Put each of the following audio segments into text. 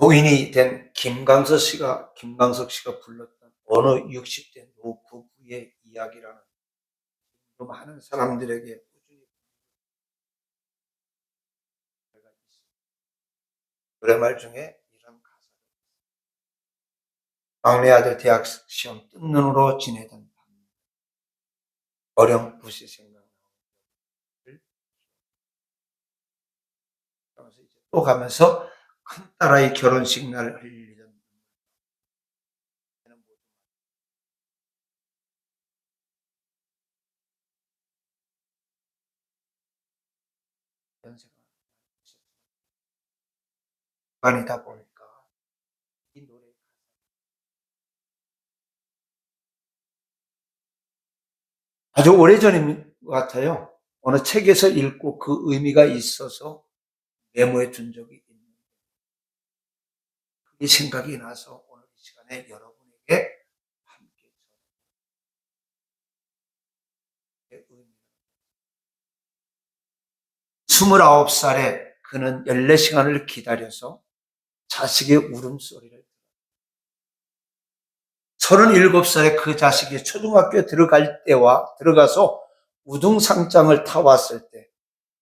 고인이 된 김광석 씨가 불렀던 어느 60대 노부부의 이야기라는 많은 사람들에게 꾸준히 노래말 중에 이런 가사. 막내 아들 대학 시험 뜬 눈으로 지내던 밤, 어렴풋이 생각나는 또 가면서 큰딸아이 결혼식 날 흘리던 연세가 반이다 보니까 이 노래 아주 오래전인 것 같아요. 어느 책에서 읽고 그 의미가 있어서 메모해 둔 적이 있는데 이 생각이 나서 오늘 이 시간에 여러분에게 함께 29살에 그는 14시간을 기다려서 자식의 울음소리를 37살에 그 자식이 초등학교에 들어가서 우등상장을 타왔을 때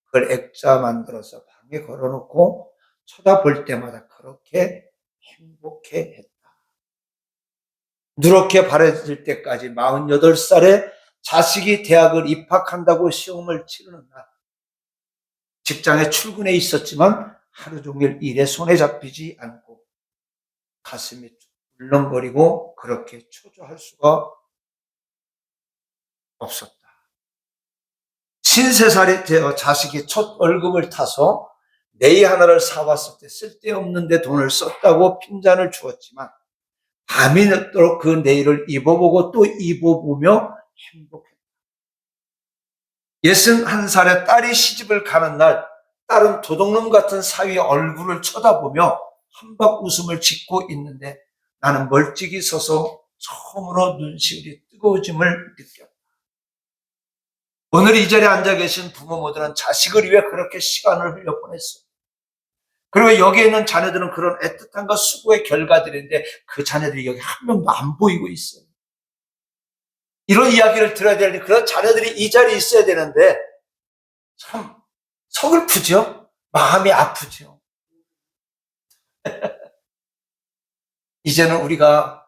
그걸 액자 만들어서 방에 걸어놓고 쳐다볼 때마다 그렇게 행복해했다. 누렇게 바래질 때까지 48살에 자식이 대학을 입학한다고 시험을 치르는 날, 직장에 출근해 있었지만 하루 종일 일에 손에 잡히지 않고 가슴이 울렁거리고 그렇게 초조할 수가 없었다. 53살이 되어 자식이 첫 월급을 타서 네이 하나를 사왔을 때 쓸데없는데 돈을 썼다고 핀잔을 주었지만 밤이 늦도록 그 네일을 입어보고 또 입어보며 행복했다. 61살에 딸이 시집을 가는 날, 딸은 도둑놈 같은 사위의 얼굴을 쳐다보며 한박 웃음을 짓고 있는데 나는 멀찍이 서서 처음으로 눈시울이 뜨거워짐을 느꼈다. 오늘 이 자리에 앉아 계신 부모 모두는 자식을 위해 그렇게 시간을 흘려보냈어요. 그리고 여기에 있는 자녀들은 그런 애틋함과 수고의 결과들인데 그 자녀들이 여기 한 명도 안 보이고 있어요. 이런 이야기를 들어야 되는데 그런 자녀들이 이 자리에 있어야 되는데 참 서글프죠? 마음이 아프죠? 이제는 우리가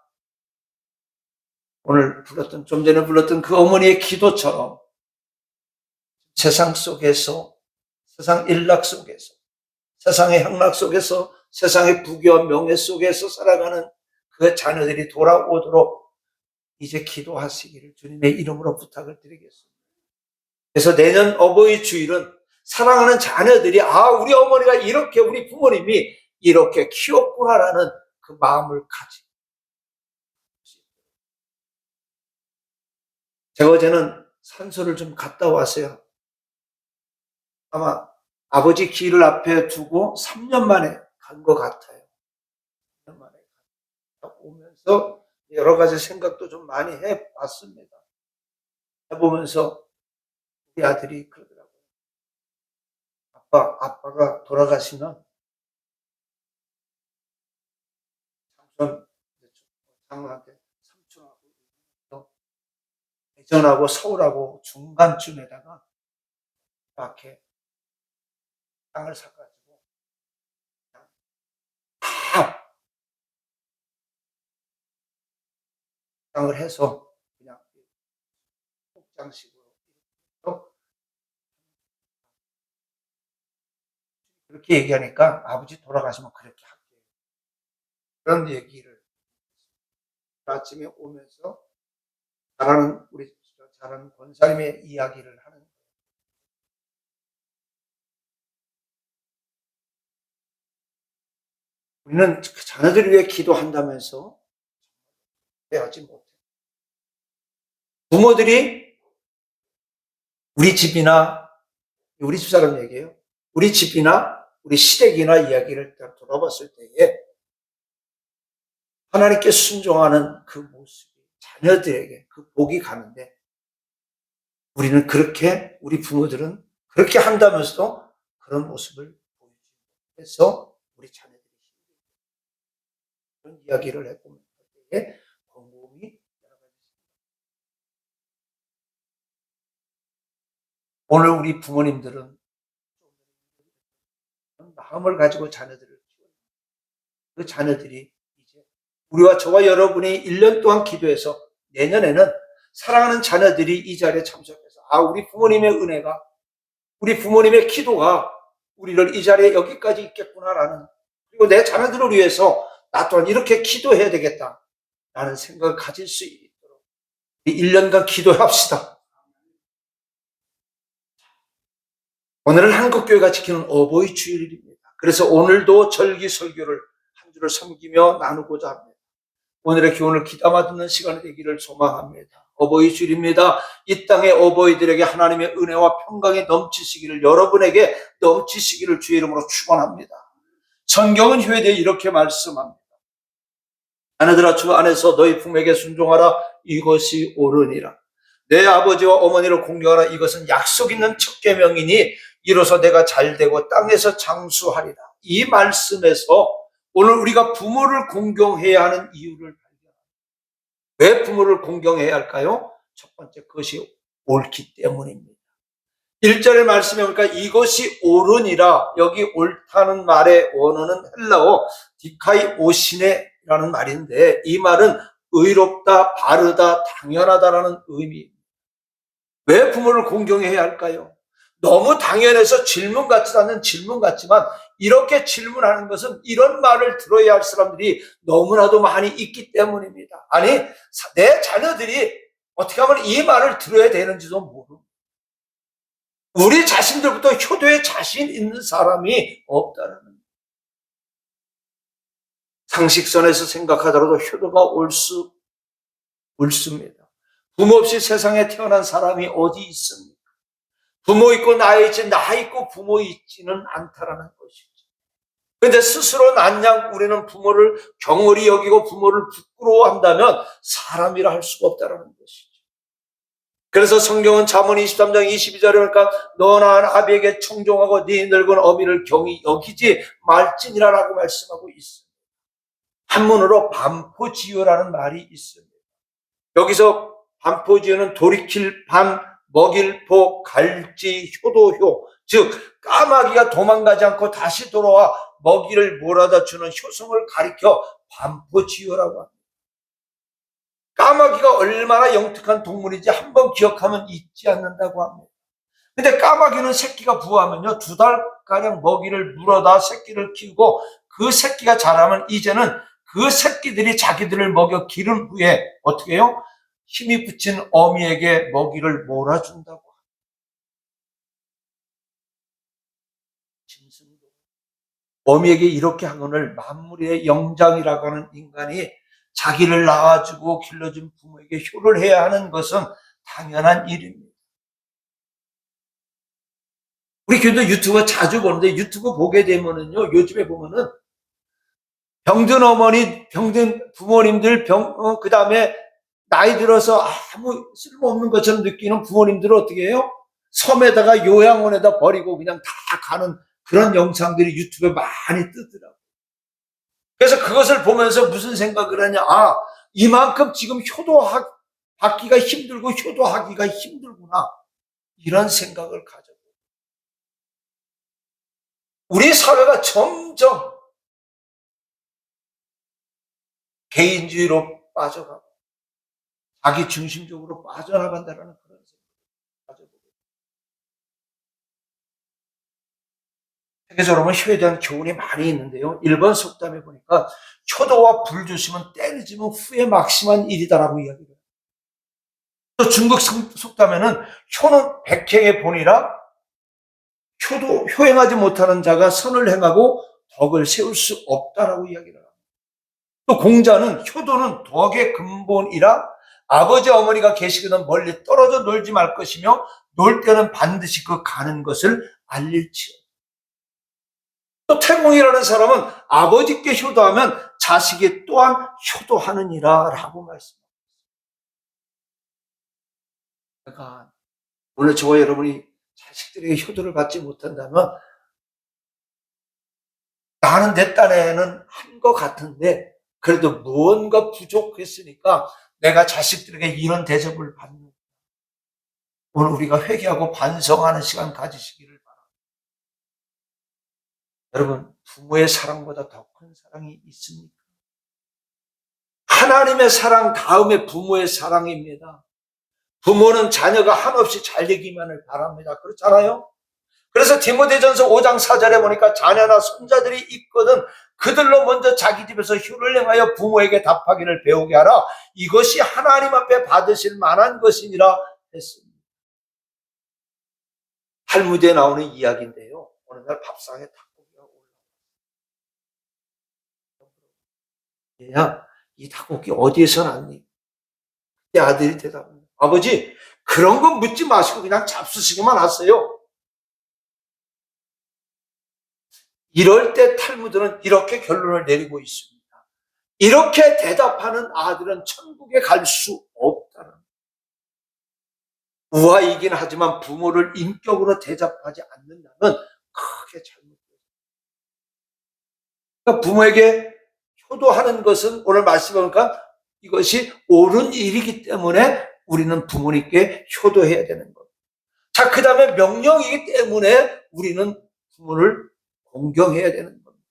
오늘 좀 전에 불렀던 그 어머니의 기도처럼 세상 속에서, 세상 일락 속에서, 세상의 향락 속에서, 세상의 부귀와 명예 속에서 살아가는 그 자녀들이 돌아오도록 이제 기도하시기를 주님의 이름으로 부탁을 드리겠습니다. 그래서 내년 어버이 주일은 사랑하는 자녀들이 우리 어머니가 이렇게 우리 부모님이 이렇게 키웠구나라는 그 마음을 가지고 제가 어제는 산소를 좀 갔다 왔어요. 아마 아버지 길을 앞에 두고 3년 만에 간 것 같아요. 3년 만에 오면서 여러 가지 생각도 좀 많이 해봤습니다. 해보면서 우리 아들이 그러더라고요. 아빠가 돌아가시면 장로한테 삼촌하고 대전하고 서울하고 중간쯤에다가 이렇게 땅을 사가지고 다 땅을 해서 그냥 복장식으로 그렇게 얘기하니까 아버지 돌아가시면 그렇게 할게요. 그런 얘기를 아침에 오면서 잘하는 권사님의 이야기를 하는 거예요. 우리는 그 자녀들을 위해 기도한다면서 하지 못해. 부모들이 우리 집사람 얘기예요. 우리 집이나 우리 시댁이나 이야기를 돌아봤을 때에 하나님께 순종하는 그 모습이 자녀들에게 그 복이 가는데 우리는 우리 부모들은 그렇게 한다면서도 그런 모습을 보여주면서 우리 자녀들이 그런 이야기를 해보면 번거로움이 여러 가지. 오늘 우리 부모님들은 마음을 가지고 자녀들을 키워요. 그 자녀들이 이제 우리와 저와 여러분이 1년 동안 기도해서 내년에는 사랑하는 자녀들이 이 자리에 참석해서 우리 부모님의 은혜가, 우리 부모님의 기도가 우리를 이 자리에 여기까지 있겠구나라는, 그리고 내 자녀들을 위해서 나 또한 이렇게 기도해야 되겠다라는 생각을 가질 수 있도록 1년간 기도합시다. 오늘은 한국교회가 지키는 어버이 주일입니다. 그래서 오늘도 절기 설교를 한 주를 섬기며 나누고자 합니다. 오늘의 교훈을 귀담아 듣는 시간이 되기를 소망합니다. 어버이 주일입니다. 이 땅의 어버이들에게 하나님의 은혜와 평강이 넘치시기를, 여러분에게 넘치시기를 주의 이름으로 축원합니다. 성경은 효에대해 이렇게 말씀합니다. 아내들아, 주 안에서 너희 부모에게 순종하라. 이것이 옳으니라. 내 아버지와 어머니를 공경하라. 이것은 약속 있는 첫 계명이니 이로써 내가 잘되고 땅에서 장수하리라. 이 말씀에서 오늘 우리가 부모를 공경해야 하는 이유를 발견합니다. 왜 부모를 공경해야 할까요? 첫 번째, 그것이 옳기 때문입니다. 1절의 말씀에 보니까 이것이 옳으니라. 여기 옳다는 말의 원어는 헬라어 디카이 오시네라는 말인데, 이 말은 의롭다, 바르다, 당연하다라는 의미입니다. 왜 부모를 공경해야 할까요? 너무 당연해서 질문 같지 않는 질문 같지만, 이렇게 질문하는 것은 이런 말을 들어야 할 사람들이 너무나도 많이 있기 때문입니다. 아니, 내 자녀들이 어떻게 하면 이 말을 들어야 되는지도 모르고, 우리 자신들부터 효도에 자신 있는 사람이 없다는 거예요. 상식선에서 생각하더라도 효도가 옳습니다. 부모 없이 세상에 태어난 사람이 어디 있습니까? 부모 있고 나 있지, 나 있고 부모 있지는 않다라는 것이죠. 그런데 스스로 난양 우리는 부모를 경홀히 여기고 부모를 부끄러워한다면 사람이라 할 수가 없다라는 것이죠. 그래서 성경은 잠언 23장 22절에 보니까 너나 아비에게 청종하고 네 늙은 어미를 경히 여기지 말지니라라고 말씀하고 있습니다. 한문으로 반포지효라는 말이 있습니다. 여기서 반포지효는 돌이킬 반, 먹일 포, 갈지, 효도효, 즉 까마귀가 도망가지 않고 다시 돌아와 먹이를 몰아다 주는 효성을 가리켜 반포지효라고 합니다. 까마귀가 얼마나 영특한 동물인지 한번 기억하면 잊지 않는다고 합니다. 근데 까마귀는 새끼가 부화하면요, 2달가량 먹이를 물어다 새끼를 키우고 그 새끼가 자라면 이제는 그 새끼들이 자기들을 먹여 기른 후에 어떻게 해요? 힘이 붙인 어미에게 먹이를 몰아준다고 합니다. 짐승도 어미에게 이렇게 하거늘 만물의 영장이라고 하는 인간이 자기를 낳아주고 길러준 부모에게 효를 해야 하는 것은 당연한 일입니다. 우리 교회도 유튜브 자주 보는데, 유튜브 보게 되면은요, 요즘에 보면은 병든 어머니, 병든 부모님들, 그 다음에 나이 들어서 아무 쓸모없는 것처럼 느끼는 부모님들을 어떻게 해요? 섬에다가 요양원에다 버리고 그냥 다 가는 그런 영상들이 유튜브에 많이 뜨더라고요. 그래서 그것을 보면서 무슨 생각을 하냐. 이만큼 지금 받기가 힘들고 효도하기가 힘들구나. 이런 생각을 가져요. 우리 사회가 점점 개인주의로 빠져가고 자기 중심적으로 빠져나간다는 그런 생각을 가져보고, 세계적으로 보면 효에 대한 교훈이 많이 있는데요. 일본 속담에 보니까 효도와 불조심은 때려지면 후에 막심한 일이다라고 이야기해요. 또 중국 속담에는 효는 백행의 본이라 효행하지 못하는 자가 선을 행하고 덕을 세울 수 없다라고 이야기를 합니다. 또 공자는 효도는 덕의 근본이라 아버지 어머니가 계시거든 멀리 떨어져 놀지 말 것이며 놀 때는 반드시 그 가는 것을 알릴지어다. 또 태공이라는 사람은 아버지께 효도하면 자식이 또한 효도하느니라 라고 말씀합니다. 그러니까 오늘 저와 여러분이 자식들에게 효도를 받지 못한다면, 나는 내 딴에는 한 것 같은데 그래도 무언가 부족했으니까 내가 자식들에게 이런 대접을 받는, 오늘 우리가 회개하고 반성하는 시간 가지시기를 바랍니다. 여러분, 부모의 사랑보다 더 큰 사랑이 있습니까? 하나님의 사랑 다음에 부모의 사랑입니다. 부모는 자녀가 한없이 잘 되기만을 바랍니다. 그렇잖아요? 그래서 디모데전서 5장 4절에 보니까 자녀나 손자들이 있거든 그들로 먼저 자기 집에서 효를 행하여 부모에게 답하기를 배우게 하라. 이것이 하나님 앞에 받으실 만한 것이니라 했습니다. 탈무드에 나오는 이야기인데요. 어느 날 밥상에 닭고기가 올라와요. 얘야, 이 닭고기 어디에서 났니? 내 아들이 대답합니다. 아버지, 그런 건 묻지 마시고 그냥 잡수시기만 하세요. 이럴 때 탈무드는 이렇게 결론을 내리고 있습니다. 이렇게 대답하는 아들은 천국에 갈 수 없다는, 우아이긴 하지만 부모를 인격으로 대접하지 않는다면 크게 잘못돼요. 그러니까 부모에게 효도하는 것은 오늘 말씀해 보니까 이것이 옳은 일이기 때문에 우리는 부모님께 효도해야 되는 것. 자, 그 다음에 명령이기 때문에 우리는 부모를 공경해야 되는 겁니다.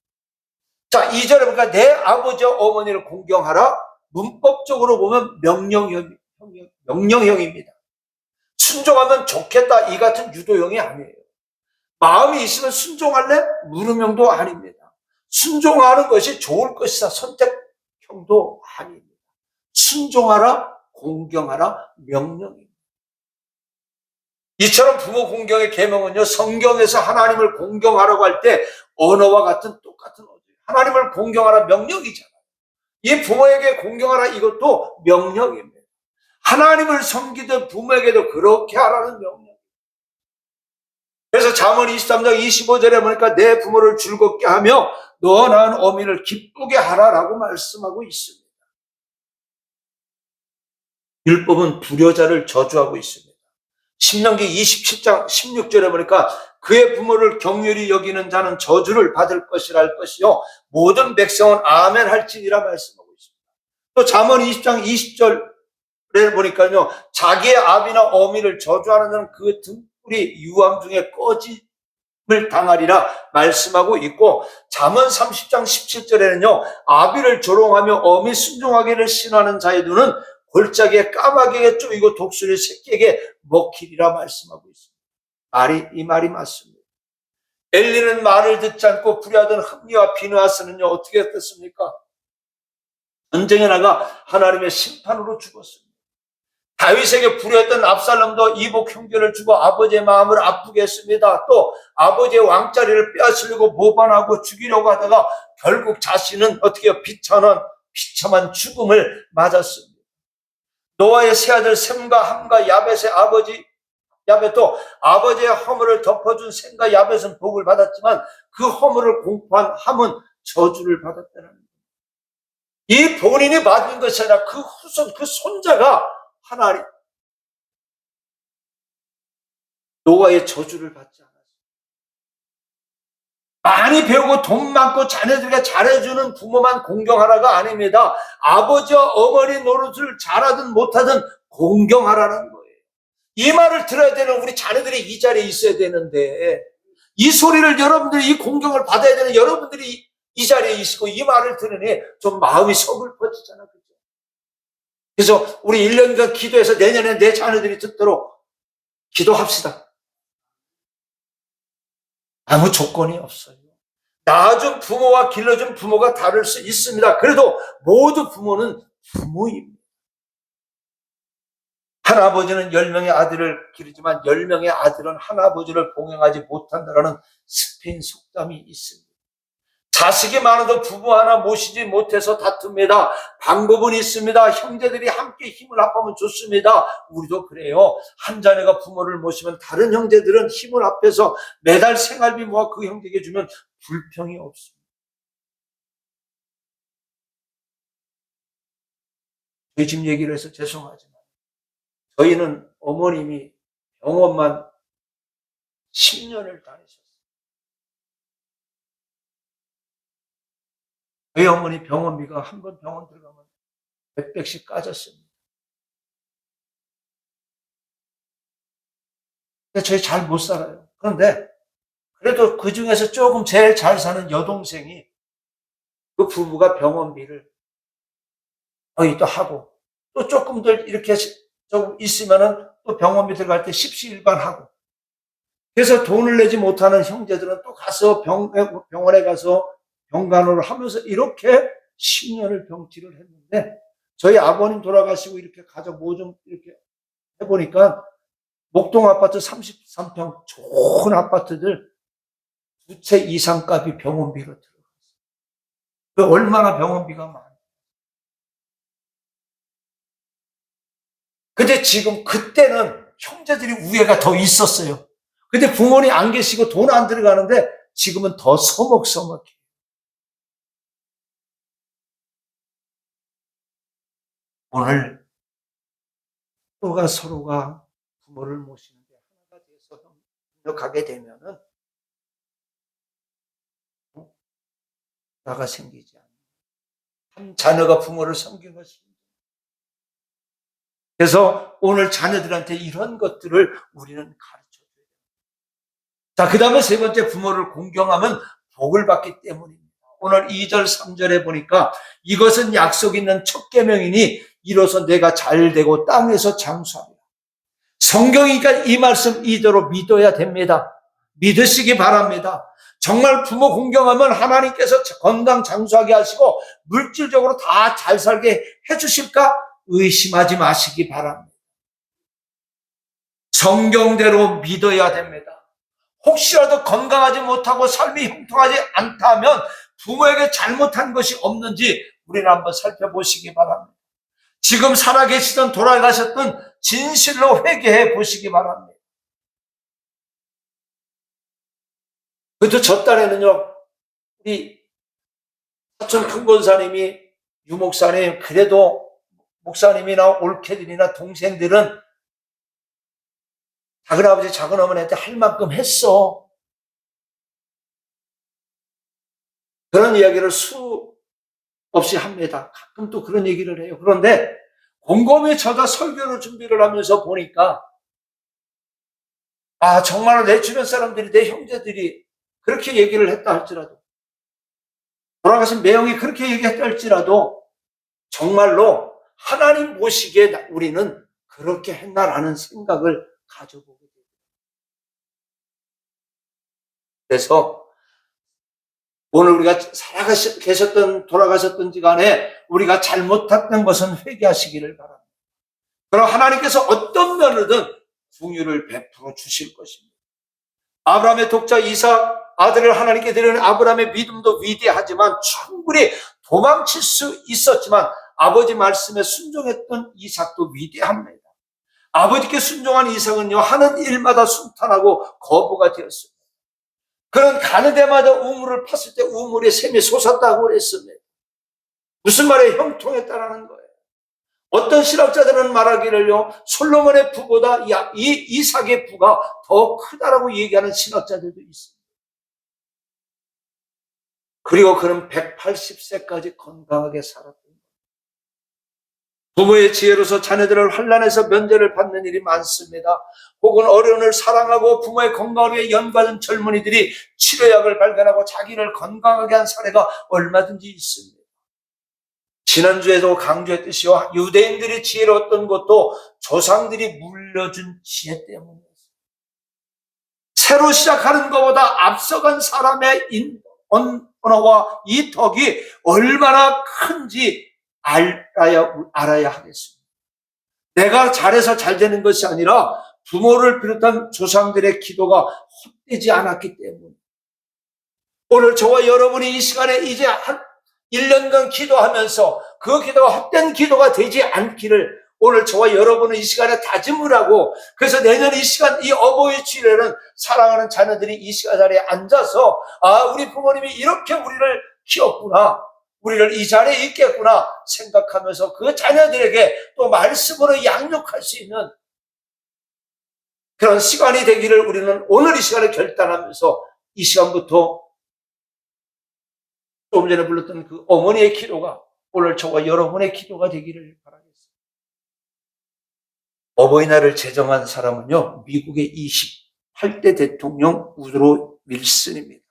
자, 2절에 보니까 내 아버지와 어머니를 공경하라. 문법적으로 보면 명령형입니다. 순종하면 좋겠다, 이 같은 유도형이 아니에요. 마음이 있으면 순종할래? 물음형도 아닙니다. 순종하는 것이 좋을 것이다, 선택형도 아닙니다. 순종하라, 공경하라, 명령입니다. 이처럼 부모 공경의 계명은요, 성경에서 하나님을 공경하라고 할 때 언어와 같은 똑같은 언어예요. 하나님을 공경하라 명령이잖아요. 이 부모에게 공경하라 이것도 명령입니다. 하나님을 섬기던 부모에게도 그렇게 하라는 명령. 그래서 잠언 23장 25절에 보니까 내 부모를 즐겁게 하며 너 낳은 어미를 기쁘게 하라라고 말씀하고 있습니다. 율법은 불효자를 저주하고 있습니다. 신명기 27장 16절에 보니까 그의 부모를 경휼히 여기는 자는 저주를 받을 것이라 할 것이요 모든 백성은 아멘 할지니라 말씀하고 있습니다. 또 잠언 20장 20절에 보니까요 자기의 아비나 어미를 저주하는 자는 그 등불이 유황 중에 꺼짐을 당하리라 말씀하고 있고, 잠언 30장 17절에는요 아비를 조롱하며 어미 순종하기를 신하는 자의 눈은 골짜기에 까마귀에게 쪼이고 독수리 새끼에게 먹히리라 말씀하고 있습니다. 이 말이 맞습니다. 엘리는 말을 듣지 않고 불의하던 흠리와 비느하스는요 어떻게 됐습니까? 전쟁에 나가 하나님의 심판으로 죽었습니다. 다윗에게 불의했던 압살롬도 이복 형제를 주고 아버지의 마음을 아프게 했습니다. 또 아버지의 왕자리를 빼앗으려고 모반하고 죽이려고 하다가 결국 자신은 어떻게 비참한 죽음을 맞았습니다. 노아의 세 아들 셈과 함과 야벳의 아버지 야벳도 아버지의 허물을 덮어준 셈과 야벳은 복을 받았지만 그 허물을 공포한 함은 저주를 받았다는 거예요. 이 본인이 맞은 것이 아니라 그 후손, 그 손자가 하나님 노아의 저주를 받지 않았어요. 많이 배우고 돈 많고 자녀들에게 잘해주는 부모만 공경하라가 아닙니다. 아버지와 어머니 노릇을 잘하든 못하든 공경하라는 거예요. 이 말을 들어야 되는 우리 자녀들이 이 자리에 있어야 되는데, 이 소리를 여러분들이, 이 공경을 받아야 되는 여러분들이 이 자리에 있고 이 말을 들으니 좀 마음이 서글퍼지잖아. 그래서 우리 1년간 기도해서 내년에 내 자녀들이 듣도록 기도합시다. 아무 조건이 없어요. 낳아준 부모와 길러준 부모가 다를 수 있습니다. 그래도 모두 부모는 부모입니다. 한 아버지는 10명의 아들을 기르지만 10명의 아들은 한 아버지를 봉행하지 못한다는 스페인 속담이 있습니다. 자식이 많아도 부부 하나 모시지 못해서 다툽니다. 방법은 있습니다. 형제들이 함께 힘을 합하면 좋습니다. 우리도 그래요. 한 자녀가 부모를 모시면 다른 형제들은 힘을 합해서 매달 생활비 모아 그 형제에게 주면 불평이 없습니다. 저희 집 얘기를 해서 죄송하지만 저희는 어머님이 병원만 10년을 다니셨어요. 저희 어머니 병원비가 한 번 병원 들어가면 몇백씩 까졌습니다. 근데 저희 잘 못 살아요. 그런데 그래도 그 중에서 조금 제일 잘 사는 여동생이 그 부부가 병원비를 거의 또 하고 또 조금 더 이렇게 조금 있으면은 또 병원비 들어갈 때 십시일반하고 그래서 돈을 내지 못하는 형제들은 또 가서 병원에 가서 병간호를 하면서 이렇게 10년을 병치를 했는데 저희 아버님 돌아가시고 이렇게 가족 모좀 이렇게 해보니까 목동 아파트 33평 좋은 아파트들 2채 이상 값이 병원비로 들어갔어요. 그 얼마나 병원비가 많아요. 근데 지금 그때는 형제들이 우애가 더 있었어요. 근데 부모님 안 계시고 돈 안 들어가는데 지금은 더 서먹서먹해. 오늘 서로가 부모를 모시는데 하나가 돼서 협력하게 되면은 나가 생기지 않아요. 한 자녀가 부모를 섬기는 것입니다. 그래서 오늘 자녀들한테 이런 것들을 우리는 가르쳐줘야 돼요. 자, 그 다음에 세 번째 부모를 공경하면 복을 받기 때문입니다. 오늘 2절, 3절에 보니까 이것은 약속 있는 첫 계명이니 이로써 내가 잘 되고 땅에서 장수하리라. 성경이니까 이 말씀 이대로 믿어야 됩니다. 믿으시기 바랍니다. 정말 부모 공경하면 하나님께서 건강 장수하게 하시고 물질적으로 다 잘 살게 해주실까? 의심하지 마시기 바랍니다. 성경대로 믿어야 됩니다. 혹시라도 건강하지 못하고 삶이 형통하지 않다면 부모에게 잘못한 것이 없는지 우리는 한번 살펴보시기 바랍니다. 지금 살아계시던 돌아가셨던 진실로 회개해 보시기 바랍니다. 그래도 저 딸에는요, 우리 사촌 큰 권사님이 유목사님, 그래도 목사님이나 올케들이나 동생들은 작은아버지 작은어머니한테 할 만큼 했어. 그런 이야기를 수 없이 합니다. 가끔 또 그런 얘기를 해요. 그런데 곰곰이 저자 설교를 준비를 하면서 보니까 정말로 내 주변 사람들이 내 형제들이 그렇게 얘기를 했다 할지라도 돌아가신 매형이 그렇게 얘기했다 할지라도 정말로 하나님 보시기에 우리는 그렇게 했나라는 생각을 가져보게 돼요. 그래서 오늘 우리가 살아계셨던 돌아가셨던지 간에 우리가 잘못했던 것은 회개하시기를 바랍니다. 그럼 하나님께서 어떤 면이든 긍휼을 베풀어 주실 것입니다. 아브라함의 독자 이삭 아들을 하나님께 드리는 아브라함의 믿음도 위대하지만 충분히 도망칠 수 있었지만 아버지 말씀에 순종했던 이삭도 위대합니다. 아버지께 순종한 이삭은요, 하는 일마다 순탄하고 거부가 되었습니다. 그런 가는 데마다 우물을 팠을 때 우물에 샘이 솟았다고 그랬습니다. 무슨 말이에요? 형통했다라는 거예요. 어떤 신학자들은 말하기를요, 솔로몬의 부보다 이 이삭의 부가 더 크다라고 얘기하는 신학자들도 있습니다. 그리고 그는 180세까지 건강하게 살았던 거예요. 부모의 지혜로서 자녀들을 환난에서 면제를 받는 일이 많습니다. 혹은 어려움을 사랑하고 부모의 건강을 위해 연받은 젊은이들이 치료약을 발견하고 자기를 건강하게 한 사례가 얼마든지 있습니다. 지난주에도 강조했듯이요, 유대인들이 지혜로웠던 것도 조상들이 물려준 지혜 때문이었어요. 새로 시작하는 것보다 앞서간 사람의 언어와 이 덕이 얼마나 큰지 알아야 하겠습니다. 내가 잘해서 잘 되는 것이 아니라 부모를 비롯한 조상들의 기도가 헛되지 않았기 때문에 오늘 저와 여러분이 이 시간에 이제 한 1년간 기도하면서 그 기도가 헛된 기도가 되지 않기를 오늘 저와 여러분은 이 시간에 다짐을 하고, 그래서 내년 이 시간, 이 어버이 주일에는 사랑하는 자녀들이 이 시간 자리에 앉아서 우리 부모님이 이렇게 우리를 키웠구나, 우리를 이 자리에 있겠구나 생각하면서 그 자녀들에게 또 말씀으로 양육할 수 있는 그런 시간이 되기를 우리는 오늘 이 시간에 결단하면서 이 시간부터 조금 전에 불렀던 그 어머니의 기도가 오늘 저와 여러분의 기도가 되기를 바라겠습니다. 어버이날을 제정한 사람은요, 미국의 28대 대통령 우드로 윌슨입니다.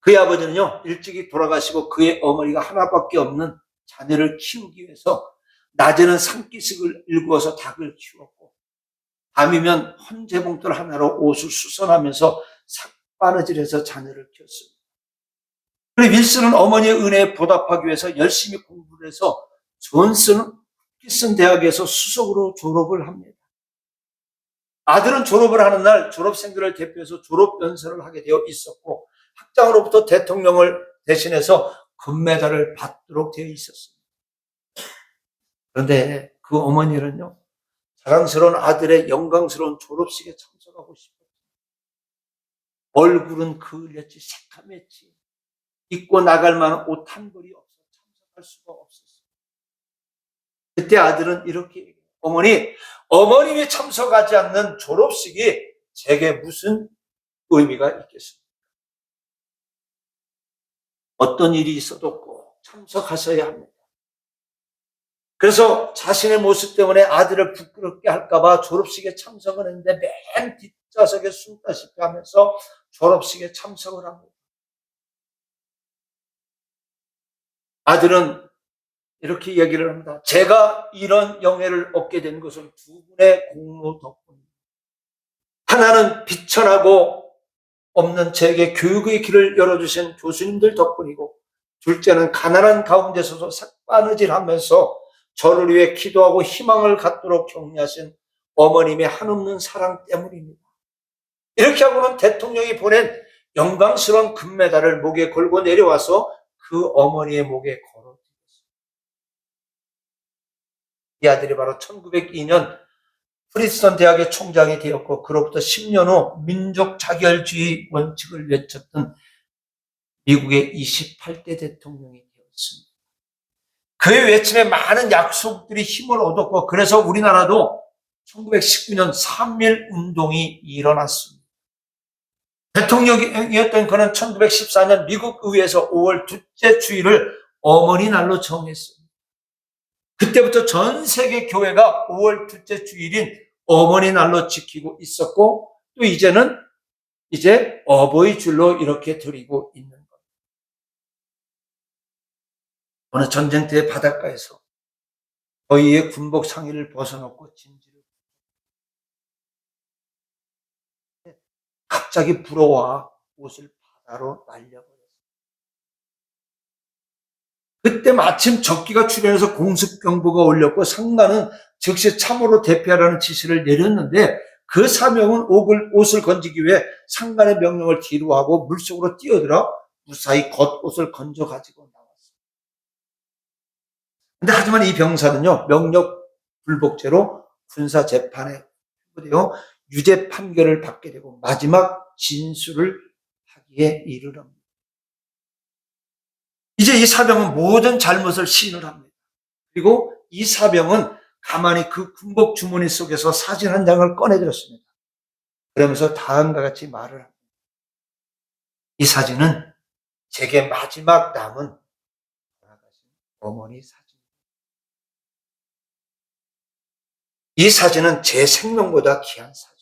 그의 아버지는요, 일찍이 돌아가시고 그의 어머니가 하나밖에 없는 자녀를 키우기 위해서 낮에는 산기슭을 일구어서 닭을 키웠고 밤이면 헌재봉돌 하나로 옷을 수선하면서 삭바느질해서 자녀를 키웠습니다. 그리고 윌슨은 어머니의 은혜에 보답하기 위해서 열심히 공부를 해서 존슨 홉킨슨 대학에서 수석으로 졸업을 합니다. 아들은 졸업을 하는 날 졸업생들을 대표해서 졸업 연설을 하게 되어 있었고 학장으로부터 대통령을 대신해서 금메달을 받도록 되어 있었습니다. 그런데 그 어머니는요, 자랑스러운 아들의 영광스러운 졸업식에 참석하고 싶었어요. 얼굴은 그을렸지 새카맸지 입고 나갈 만한 옷 한 벌이 없어 참석할 수가 없었어요. 그때 아들은 이렇게 얘기해요. 어머님이 참석하지 않는 졸업식이 제게 무슨 의미가 있겠습니까? 어떤 일이 있어도 꼭 참석하셔야 합니다. 그래서 자신의 모습 때문에 아들을 부끄럽게 할까봐 졸업식에 참석을 했는데 맨 뒷좌석에 숨다시피 하면서 졸업식에 참석을 합니다. 아들은 이렇게 얘기를 합니다. 제가 이런 영예를 얻게 된 것은 두 분의 공로 덕분입니다. 하나는 비천하고 없는 제게 교육의 길을 열어주신 교수님들 덕분이고, 둘째는 가난한 가운데서도 삭바느질하면서 저를 위해 기도하고 희망을 갖도록 격려하신 어머님의 한없는 사랑 때문입니다. 이렇게 하고는 대통령이 보낸 영광스러운 금메달을 목에 걸고 내려와서 그 어머니의 목에 걸어드렸습니다. 이 아들이 바로 1902년 프린스턴 대학의 총장이 되었고 그로부터 10년 후 민족 자결주의 원칙을 외쳤던 미국의 28대 대통령이 되었습니다. 그의 외침에 많은 약속들이 힘을 얻었고 그래서 우리나라도 1919년 3.1 운동이 일어났습니다. 대통령이었던 그는 1914년 미국 의회에서 5월 둘째 주일을 어머니 날로 정했습니다. 그때부터 전 세계 교회가 5월 둘째 주일인 어머니 날로 지키고 있었고 또 이제는 어버이 줄로 이렇게 드리고 있는 겁니다. 어느 전쟁터의 바닷가에서 저희의 군복 상의를 벗어놓고 진지를 갑자기 불어와 옷을 바다로 날려버렸어요. 그때 마침 적기가 출현해서 공습경보가 울렸고 상관은 즉시 참호로 대피하라는 지시를 내렸는데 그 사명은 옷을 건지기 위해 상관의 명령을 뒤로 하고 물속으로 뛰어들어 무사히 겉옷을 건져 가지고 나왔어요. 근데 하지만 이 병사는요, 명령 불복죄로 군사 재판에 되어 유죄 판결을 받게 되고 마지막 진술을 하기에 이르릅니다. 이제 이 사병은 모든 잘못을 시인을 합니다. 그리고 이 사병은 가만히 그 군복 주머니 속에서 사진 한 장을 꺼내들었습니다. 그러면서 다음과 같이 말을 합니다. 이 사진은 제게 마지막 남은 어머니 사진. 이 사진은 제 생명보다 귀한 사진입니다.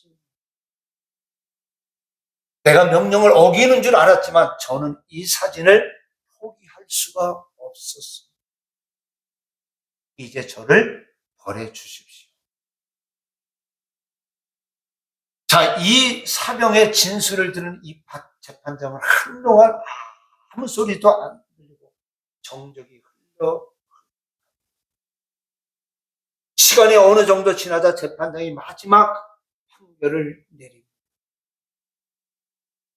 내가 명령을 어기는 줄 알았지만 저는 이 사진을 포기할 수가 없었습니다. 이제 저를 버려주십시오. 자, 이 사병의 진술을 들은 이 재판장은 한동안 아무 소리도 안 들리고 정적이 흘러 시간이 어느 정도 지나자 재판장이 마지막 판결을 내립니다.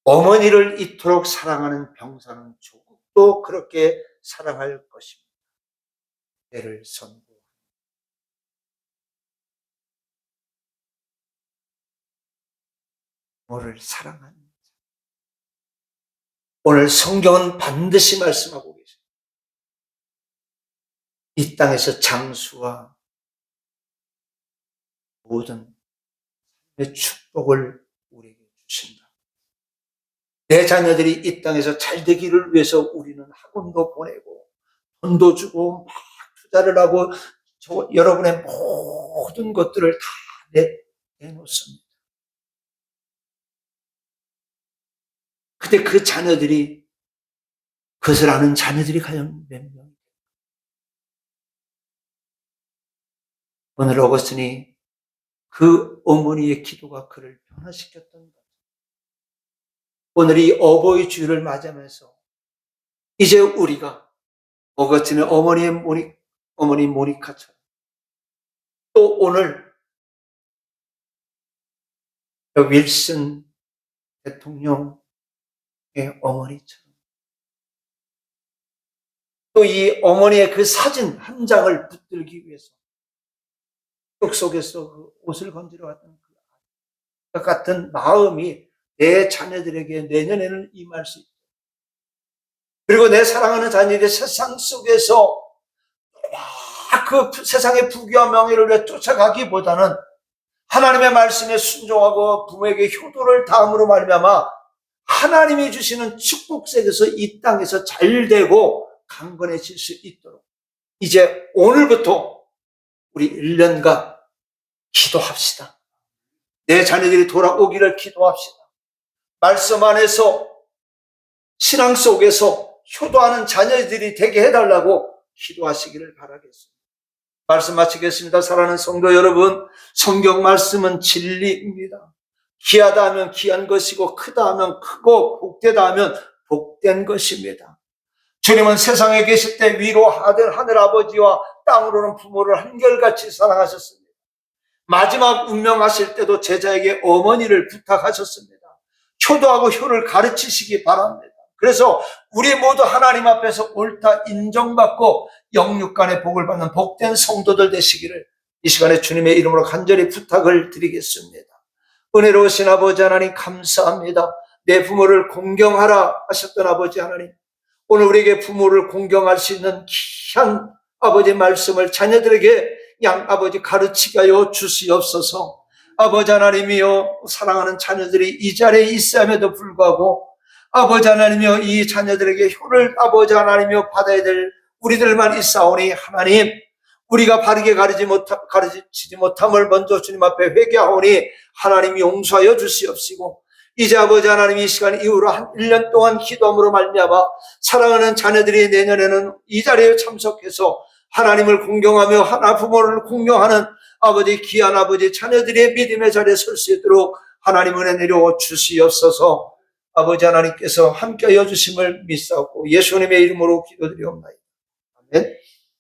어머니를 이토록 사랑하는 병사는 조국도 그렇게 사랑할 것입니다. 때를 선고. 부모를 사랑하는 자. 오늘 성경은 반드시 말씀하고 계십니다. 이 땅에서 장수와 모든 축복을 우리에게 주신다. 내 자녀들이 이 땅에서 잘 되기를 위해서 우리는 학원도 보내고 돈도 주고 막 투자를 하고 여러분의 모든 것들을 다 내놓습니다. 근데 그 자녀들이, 그것을 아는 자녀들이 과연 몇 명? 오늘 어거스틴이 그 어머니의 기도가 그를 변화시켰던 것. 오늘 이 어버이 주일을 맞이하면서 이제 우리가 어거스틴의 어머니 모니카처럼, 또 오늘 윌슨 대통령의 어머니처럼, 또 이 어머니의 그 사진 한 장을 붙들기 위해서 흙 속에서 그 옷을 건지러 왔던 그 같은 마음이 내 자녀들에게 내년에는 임할 수 있다. 그리고 내 사랑하는 자녀들이 세상 속에서 그 세상의 부귀와 명예를 위해 쫓아가기보다는 하나님의 말씀에 순종하고 부모에게 효도를 다함으로 말미암아 하나님이 주시는 축복 속에서 이 땅에서 잘되고 강건해질 수 있도록 이제 오늘부터 우리 1년간 기도합시다. 내 자녀들이 돌아오기를 기도합시다. 말씀 안에서 신앙 속에서 효도하는 자녀들이 되게 해달라고 기도하시기를 바라겠습니다. 말씀 마치겠습니다. 사랑하는 성도 여러분, 성경 말씀은 진리입니다. 귀하다 하면 귀한 것이고 크다 하면 크고 복되다 하면 복된 것입니다. 주님은 세상에 계실 때 위로 하늘 아버지와 땅으로는 부모를 한결같이 사랑하셨습니다. 마지막 운명하실 때도 제자에게 어머니를 부탁하셨습니다. 효도하고 효를 가르치시기 바랍니다. 그래서 우리 모두 하나님 앞에서 옳다 인정받고 영육간의 복을 받는 복된 성도들 되시기를 이 시간에 주님의 이름으로 간절히 부탁을 드리겠습니다. 은혜로우신 아버지 하나님 감사합니다. 내 부모를 공경하라 하셨던 아버지 하나님, 오늘 우리에게 부모를 공경할 수 있는 귀한 아버지 말씀을 자녀들에게 아버지 가르치게 하여 주시옵소서. 아버지 하나님이여, 사랑하는 자녀들이 이 자리에 있음에도 불구하고 아버지 하나님이여, 이 자녀들에게 효를 아버지 하나님이여 받아야 될 우리들만 있사오니 하나님, 우리가 바르게 가르치지 못함을 먼저 주님 앞에 회개하오니 하나님 용서하여 주시옵시고, 이제 아버지 하나님 이 시간 이후로 한 1년 동안 기도함으로 말미암아 사랑하는 자녀들이 내년에는 이 자리에 참석해서 하나님을 공경하며 하나 부모를 공경하는 아버지 귀한 아버지 자녀들의 믿음의 자리에 설 수 있도록 하나님 은혜 내려 주시옵소서. 아버지 하나님께서 함께하여 주심을 믿사옵고 예수님의 이름으로 기도드리옵나이다. 아멘.